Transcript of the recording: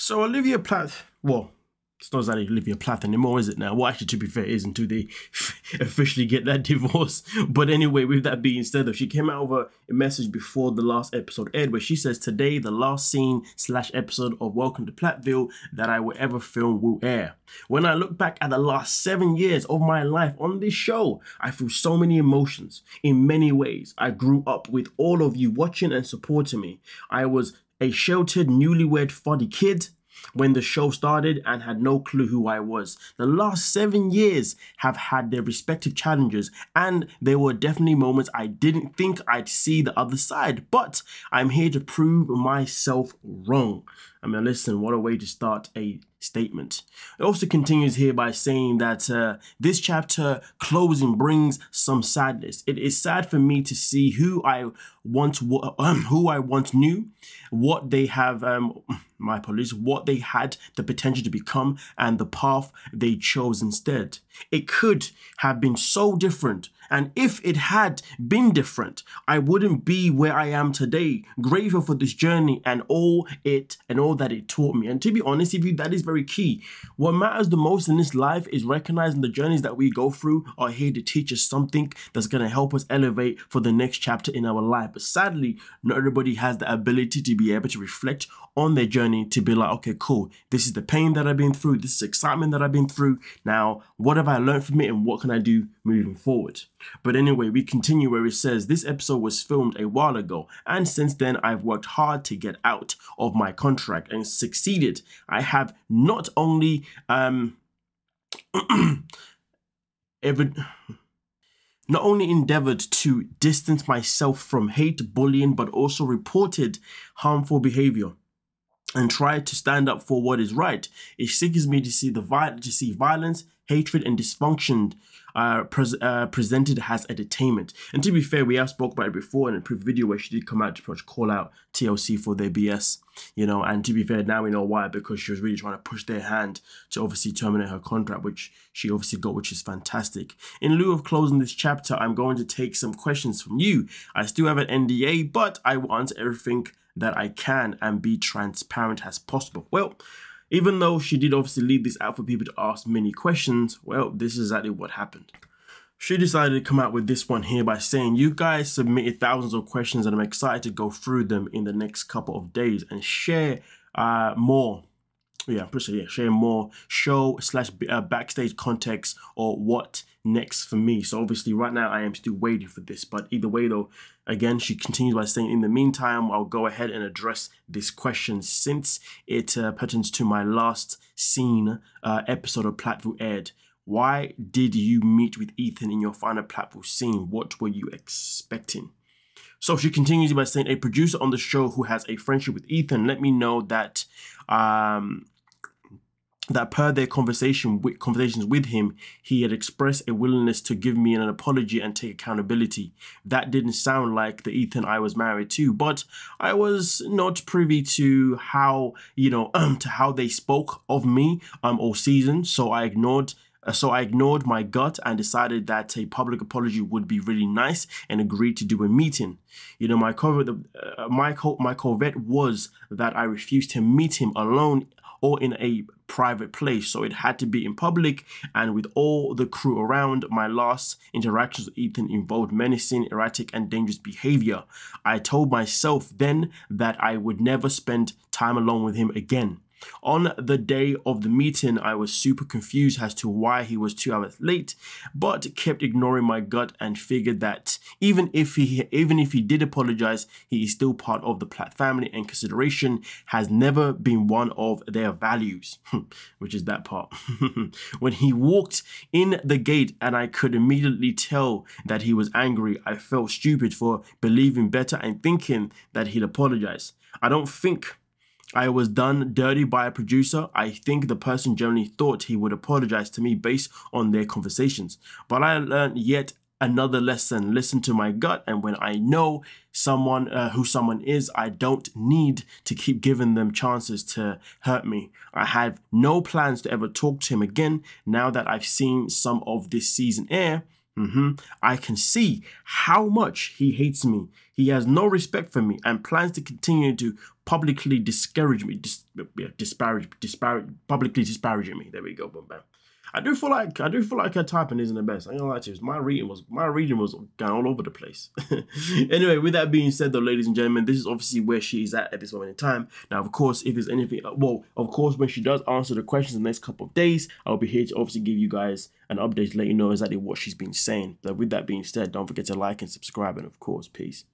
So Olivia Plath, well, it's not exactly Olivia Plath anymore, is it now? Well, actually, to be fair, it is until they officially get that divorce. But anyway, with that being said, she came out with a message before the last episode aired where she says, today, the last scene/episode of Welcome to Plathville that I will ever film will air. When I look back at the last 7 years of my life on this show, I feel so many emotions. In many ways, I grew up with all of you watching and supporting me. I was a sheltered, newlywed foddy kid when the show started and had no clue who I was. The last 7 years have had their respective challenges, and there were definitely moments I didn't think I'd see the other side, but I'm here to prove myself wrong. I mean, listen, what a way to start a statement. It also continues here by saying that this chapter closing brings some sadness. It is sad for me to see who I once knew, what they have, what they had the potential to become, and the path they chose instead. It could have been so different, and if it had been different, I wouldn't be where I am today. Grateful for this journey and all that it taught me. And to be honest with you, that is very key. What matters the most in this life is recognizing the journeys that we go through are here to teach us something that's going to help us elevate for the next chapter in our life. But sadly, not everybody has the ability to be able to reflect on their journey, to be like, okay, cool, this is the pain that I've been through, this is excitement that I've been through. Now, what have I learned from it and what can I do moving forward? But anyway, we continue where it says, this episode was filmed a while ago, and since then I've worked hard to get out of my contract and succeeded. I have not only endeavored to distance myself from hate, bullying, but also reported harmful behavior and tried to stand up for what is right. It sickens me to see violence, hatred, and dysfunction presented as entertainment. And to be fair, we have spoke about it before in a previous video where she did come out to call out TLC for their BS, you know, and to be fair, now we know why, because she was really trying to push their hand to obviously terminate her contract, which she obviously got, which is fantastic. In lieu of closing this chapter, I'm going to take some questions from you. I still have an NDA, but I will answer everything that I can and be transparent as possible. Well, even though she did obviously leave this out for people to ask many questions, well, this is exactly what happened. She decided to come out with this one here by saying, you guys submitted thousands of questions and I'm excited to go through them in the next couple of days and share more. Share more show/backstage context or what next for me. So obviously right now I am still waiting for this, but either way though, again, she continues by saying, in the meantime, I'll go ahead and address this question since it pertains to my last scene episode of Plathville aired. Why did you meet with Ethan in your final Plathville scene? What were you expecting? So she continues by saying, a producer on the show who has a friendship with Ethan let me know that that per their conversations with him, he had expressed a willingness to give me an apology and take accountability. That didn't sound like the Ethan I was married to, but I was not privy to how, to how they spoke of me all season, so I ignored my gut and decided that a public apology would be really nice and agreed to do a meeting. My caveat was that I refused to meet him alone or in a private place, so it had to be in public and with all the crew around. My last interactions with Ethan involved menacing, erratic, and dangerous behavior. I told myself then that I would never spend time alone with him again. On the day of the meeting, I was super confused as to why he was 2 hours late, but kept ignoring my gut and figured that even if he did apologize, he is still part of the Plath family and consideration has never been one of their values, which is that part. When he walked in the gate and I could immediately tell that he was angry, I felt stupid for believing better and thinking that he'd apologize. I don't think I was done dirty by a producer. I think the person generally thought he would apologize to me based on their conversations. But I learned yet another lesson. Listen to my gut, and when I know who someone is, I don't need to keep giving them chances to hurt me. I have no plans to ever talk to him again now that I've seen some of this season air. I can see how much he hates me. He has no respect for me and plans to continue to publicly discourage me, publicly disparaging me. There we go, boom, bam. I do feel like her typing isn't the best. I ain't gonna lie to you. My reading was going all over the place. Anyway, with that being said, though, ladies and gentlemen, this is obviously where she is at this moment in time. Now, of course, if there's anything, well, of course, when she does answer the questions in the next couple of days, I'll be here to obviously give you guys an update to let you know exactly what she's been saying. But with that being said, don't forget to like and subscribe, and of course, peace.